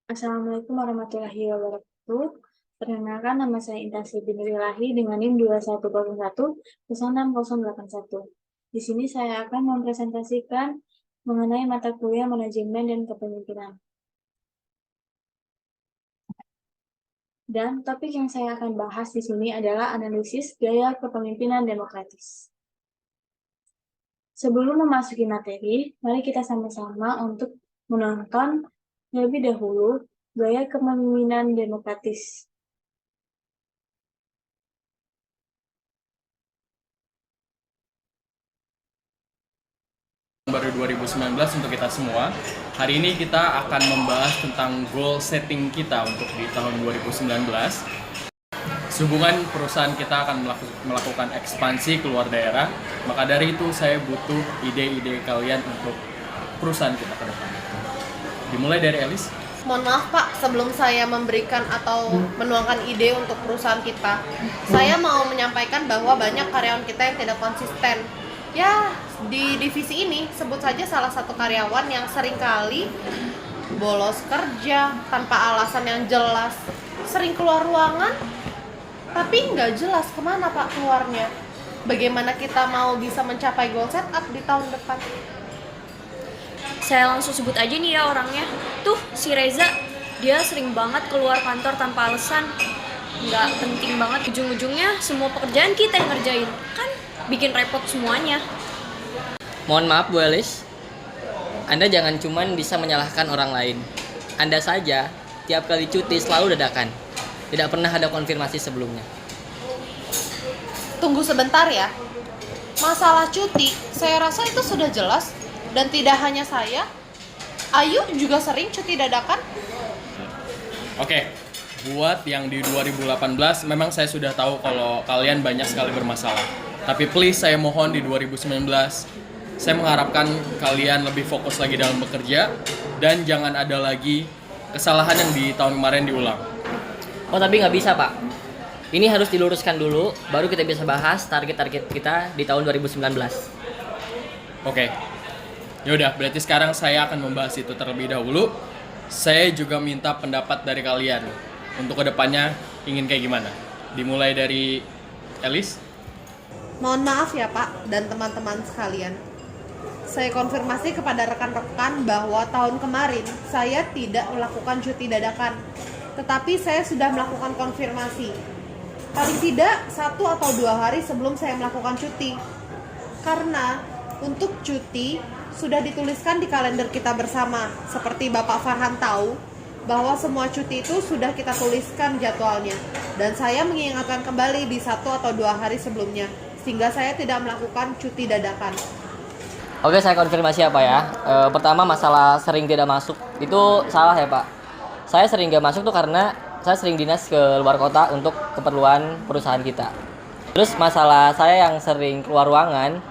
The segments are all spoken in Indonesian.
Assalamualaikum warahmatullahi wabarakatuh. Perkenalkan nama saya Intan Binurilahi dengan NIM 2101 16081. Di sini saya akan mempresentasikan mengenai mata kuliah manajemen dan kepemimpinan. Dan topik yang saya akan bahas di sini adalah analisis gaya kepemimpinan demokratis. Sebelum memasuki materi, mari kita sama-sama untuk menonton terlebih dahulu gaya kepemimpinan demokratis. Baru 2019 untuk kita semua. Hari ini kita akan membahas tentang goal setting kita untuk di tahun 2019. Sehubungan perusahaan kita akan melakukan ekspansi keluar daerah, maka dari itu saya butuh ide-ide kalian untuk perusahaan kita ke depan. Dimulai dari Elis. Mohon maaf Pak, sebelum saya memberikan atau menuangkan ide untuk perusahaan kita, saya mau menyampaikan bahwa banyak karyawan kita yang tidak konsisten. Ya, di divisi ini sebut saja salah satu karyawan yang seringkali bolos kerja tanpa alasan yang jelas, sering keluar ruangan, tapi nggak jelas kemana Pak keluarnya. Bagaimana kita mau bisa mencapai goal setup di tahun depan? Saya langsung sebut aja nih ya orangnya. Tuh si Reza, dia sering banget keluar kantor tanpa alasan. Nggak penting banget, ujung-ujungnya semua pekerjaan kita yang ngerjain. Kan bikin repot semuanya. Mohon maaf Bu Elis, Anda jangan cuman bisa menyalahkan orang lain. Anda saja tiap kali cuti selalu dadakan. Tidak pernah ada konfirmasi sebelumnya. Tunggu sebentar ya. Masalah cuti, saya rasa itu sudah jelas. Dan tidak hanya saya, Ayu juga sering cuti dadakan. Oke, buat yang di 2018 memang saya sudah tahu kalau kalian banyak sekali bermasalah. Tapi please saya mohon di 2019 saya mengharapkan kalian lebih fokus lagi dalam bekerja dan jangan ada lagi kesalahan yang di tahun kemarin diulang. Oh tapi nggak bisa Pak. Ini harus diluruskan dulu, baru kita bisa bahas target-target kita di tahun 2019. Oke. Yaudah, berarti sekarang saya akan membahas itu terlebih dahulu. Saya juga minta pendapat dari kalian untuk kedepannya ingin kayak gimana. Dimulai dari Elis. Mohon maaf ya Pak dan teman-teman sekalian. Saya konfirmasi kepada rekan-rekan bahwa tahun kemarin saya tidak melakukan cuti dadakan. Tetapi saya sudah melakukan konfirmasi. Paling tidak 1 atau 2 hari sebelum saya melakukan cuti. Karena untuk cuti sudah dituliskan di kalender kita bersama. Seperti Bapak Farhan tahu bahwa semua cuti itu sudah kita tuliskan jadwalnya. Dan saya mengingatkan kembali di 1 atau 2 hari sebelumnya. Sehingga saya tidak melakukan cuti dadakan. Oke, saya konfirmasi ya Pak ya. Pertama masalah sering tidak masuk, itu salah ya Pak. Saya sering gak masuk tuh karena saya sering dinas ke luar kota untuk keperluan perusahaan kita. Terus masalah saya yang sering keluar ruangan,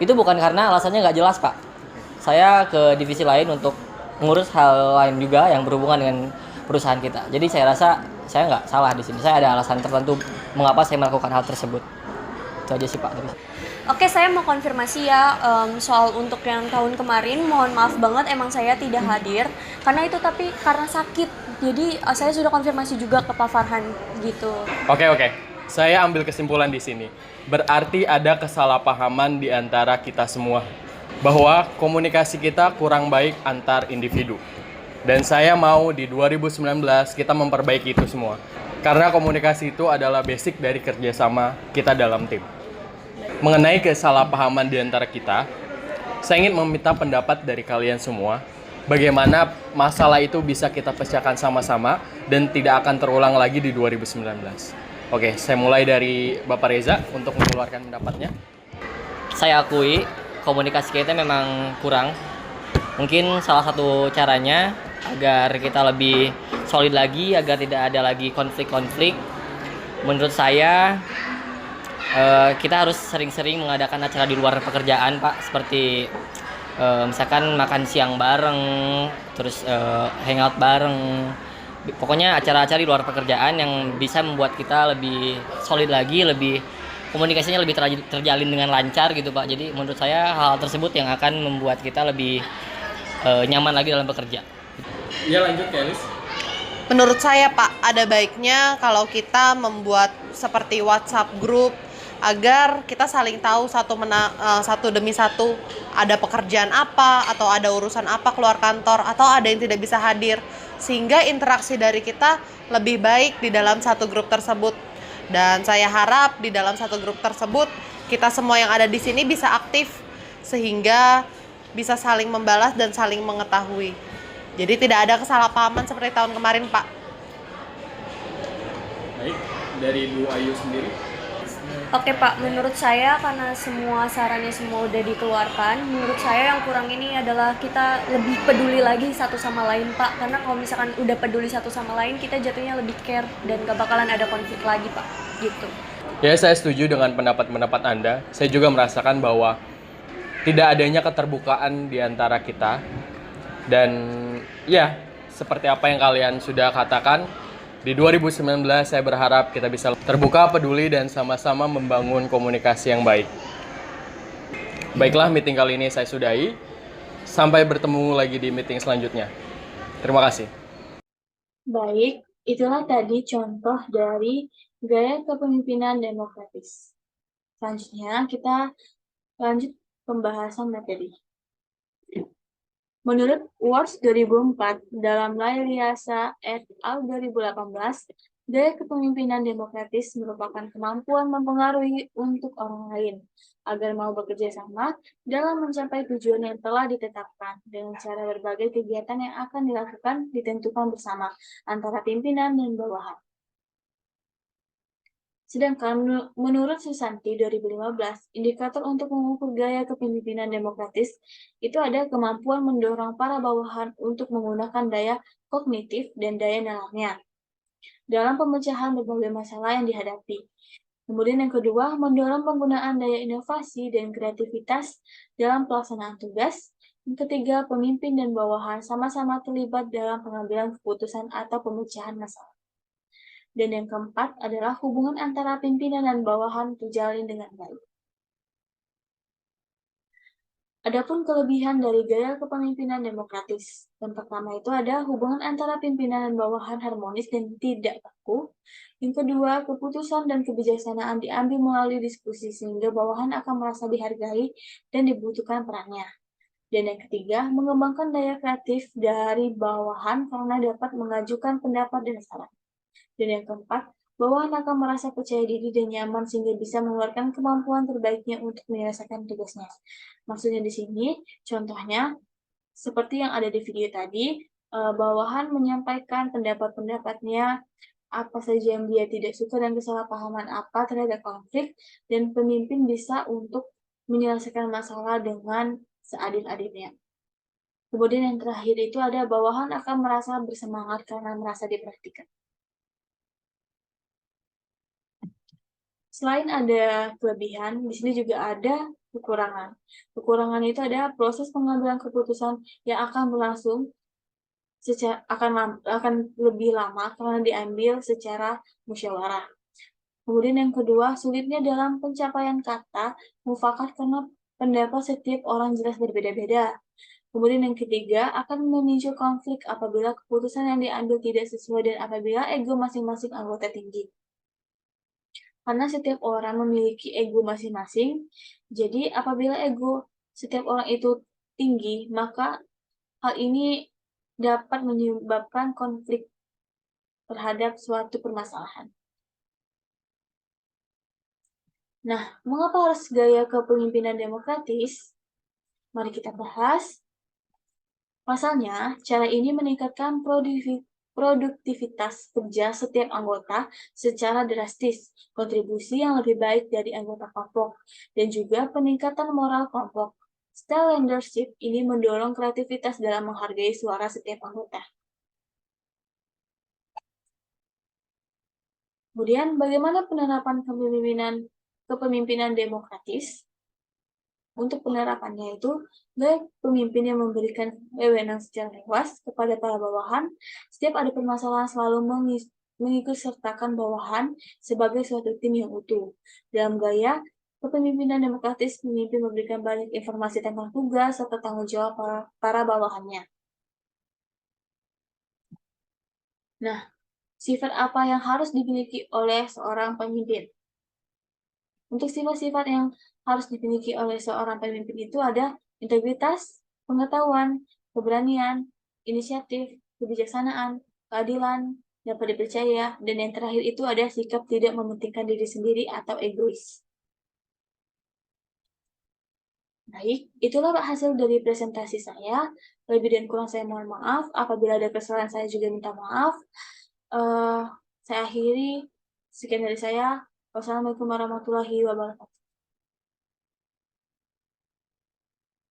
itu bukan karena alasannya nggak jelas Pak. Saya ke divisi lain untuk mengurus hal lain juga yang berhubungan dengan perusahaan kita. Jadi saya rasa saya nggak salah di sini. Saya ada alasan tertentu mengapa saya melakukan hal tersebut. Itu aja sih Pak. Oke, saya mau konfirmasi ya soal untuk yang tahun kemarin. Mohon maaf banget emang saya tidak hadir karena itu tapi karena sakit. Jadi saya sudah konfirmasi juga ke Pak Farhan gitu. Oke. Saya ambil kesimpulan di sini. Berarti ada kesalahpahaman di antara kita semua. Bahwa komunikasi kita kurang baik antar individu. Dan saya mau di 2019 kita memperbaiki itu semua. Karena komunikasi itu adalah basic dari kerjasama kita dalam tim. Mengenai kesalahpahaman di antara kita, saya ingin meminta pendapat dari kalian semua. Bagaimana masalah itu bisa kita pecahkan sama-sama dan tidak akan terulang lagi di 2019. Oke, saya mulai dari Bapak Reza untuk mengeluarkan pendapatnya. Saya akui komunikasi kita memang kurang. Mungkin salah satu caranya agar kita lebih solid lagi, agar tidak ada lagi konflik-konflik. Menurut saya kita harus sering-sering mengadakan acara di luar pekerjaan Pak, seperti misalkan makan siang bareng, terus hangout bareng. Pokoknya acara-acara di luar pekerjaan yang bisa membuat kita lebih solid lagi, lebih komunikasinya lebih terjalin dengan lancar gitu Pak. Jadi menurut saya hal tersebut yang akan membuat kita lebih nyaman lagi dalam bekerja. Ya lanjut ke Elis. Menurut saya Pak, ada baiknya kalau kita membuat seperti WhatsApp group agar kita saling tahu satu demi satu ada pekerjaan apa atau ada urusan apa keluar kantor atau ada yang tidak bisa hadir, sehingga interaksi dari kita lebih baik di dalam satu grup tersebut. Dan saya harap di dalam satu grup tersebut kita semua yang ada di sini bisa aktif sehingga bisa saling membalas dan saling mengetahui. Jadi tidak ada kesalahpahaman seperti tahun kemarin, Pak. Baik, dari Bu Ayu sendiri. Oke Pak, menurut saya karena semua sarannya semua udah dikeluarkan, menurut saya yang kurang ini adalah kita lebih peduli lagi satu sama lain Pak. Karena kalau misalkan udah peduli satu sama lain, kita jatuhnya lebih care dan gak bakalan ada konflik lagi Pak, gitu. Ya, saya setuju dengan pendapat-pendapat Anda. Saya juga merasakan bahwa tidak adanya keterbukaan di antara kita. Dan ya, seperti apa yang kalian sudah katakan, di 2019 saya berharap kita bisa terbuka, peduli, dan sama-sama membangun komunikasi yang baik. Baiklah, meeting kali ini saya sudahi. Sampai bertemu lagi di meeting selanjutnya. Terima kasih. Baik, itulah tadi contoh dari gaya kepemimpinan demokratis. Selanjutnya kita lanjut pembahasan materi. Menurut Words 2004, dalam Lailiasa et al. 2018, gaya kepemimpinan demokratis merupakan kemampuan mempengaruhi untuk orang lain agar mau bekerja sama dalam mencapai tujuan yang telah ditetapkan dengan cara berbagai kegiatan yang akan dilakukan ditentukan bersama antara pimpinan dan bawahan. Sedangkan menurut Susanti 2015, indikator untuk mengukur gaya kepemimpinan demokratis itu ada kemampuan mendorong para bawahan untuk menggunakan daya kognitif dan daya nalarnya dalam pemecahan berbagai masalah yang dihadapi. Kemudian yang kedua, mendorong penggunaan daya inovasi dan kreativitas dalam pelaksanaan tugas. Yang ketiga, pemimpin dan bawahan sama-sama terlibat dalam pengambilan keputusan atau pemecahan masalah. Dan yang keempat adalah hubungan antara pimpinan dan bawahan terjalin dengan baik. Adapun kelebihan dari gaya kepemimpinan demokratis. Yang pertama itu ada hubungan antara pimpinan dan bawahan harmonis dan tidak kaku. Yang kedua, keputusan dan kebijaksanaan diambil melalui diskusi sehingga bawahan akan merasa dihargai dan dibutuhkan perannya. Dan yang ketiga, mengembangkan daya kreatif dari bawahan karena dapat mengajukan pendapat dan saran. Dan yang keempat, bawahan akan merasa percaya diri dan nyaman sehingga bisa mengeluarkan kemampuan terbaiknya untuk menyelesaikan tugasnya. Maksudnya di sini, contohnya seperti yang ada di video tadi, bawahan menyampaikan pendapat-pendapatnya, apa saja yang dia tidak suka dan kesalahpahaman apa terhadap konflik, dan pemimpin bisa untuk menyelesaikan masalah dengan seadil-adilnya. Kemudian yang terakhir itu ada bawahan akan merasa bersemangat karena merasa diperhatikan. Selain ada kelebihan, di sini juga ada kekurangan. Kekurangan itu ada proses pengambilan keputusan yang akan berlangsung akan lebih lama karena diambil secara musyawarah. Kemudian yang kedua, sulitnya dalam pencapaian kata mufakat karena pendapat setiap orang jelas berbeda-beda. Kemudian yang ketiga, akan memicu konflik apabila keputusan yang diambil tidak sesuai dan apabila ego masing-masing anggota tinggi. Karena setiap orang memiliki ego masing-masing, jadi apabila ego setiap orang itu tinggi, maka hal ini dapat menyebabkan konflik terhadap suatu permasalahan. Nah, mengapa harus gaya kepemimpinan demokratis? Mari kita bahas. Pasalnya, cara ini meningkatkan produktivitas kerja setiap anggota secara drastis, kontribusi yang lebih baik dari anggota kelompok, dan juga peningkatan moral kelompok. Style leadership ini mendorong kreativitas dalam menghargai suara setiap anggota. Kemudian, bagaimana penerapan kepemimpinan demokratis? Untuk penerapannya itu, gaya pemimpin yang memberikan wewenang secara luas kepada para bawahan, setiap ada permasalahan selalu mengikutsertakan bawahan sebagai suatu tim yang utuh. Dalam gaya kepemimpinan demokratis, pemimpin memberikan banyak informasi tentang tugas serta tanggung jawab para bawahannya. Nah, sifat apa yang harus dimiliki oleh seorang pemimpin? Untuk sifat-sifat yang harus dimiliki oleh seorang pemimpin itu ada integritas, pengetahuan, keberanian, inisiatif, kebijaksanaan, keadilan, dapat dipercaya, dan yang terakhir itu ada sikap tidak mementingkan diri sendiri atau egois. Baik, itulah hasil dari presentasi saya. Lebih dan kurang saya mohon maaf. Apabila ada kesalahan saya juga minta maaf. Saya akhiri. Sekian dari saya. Wassalamualaikum warahmatullahi wabarakatuh.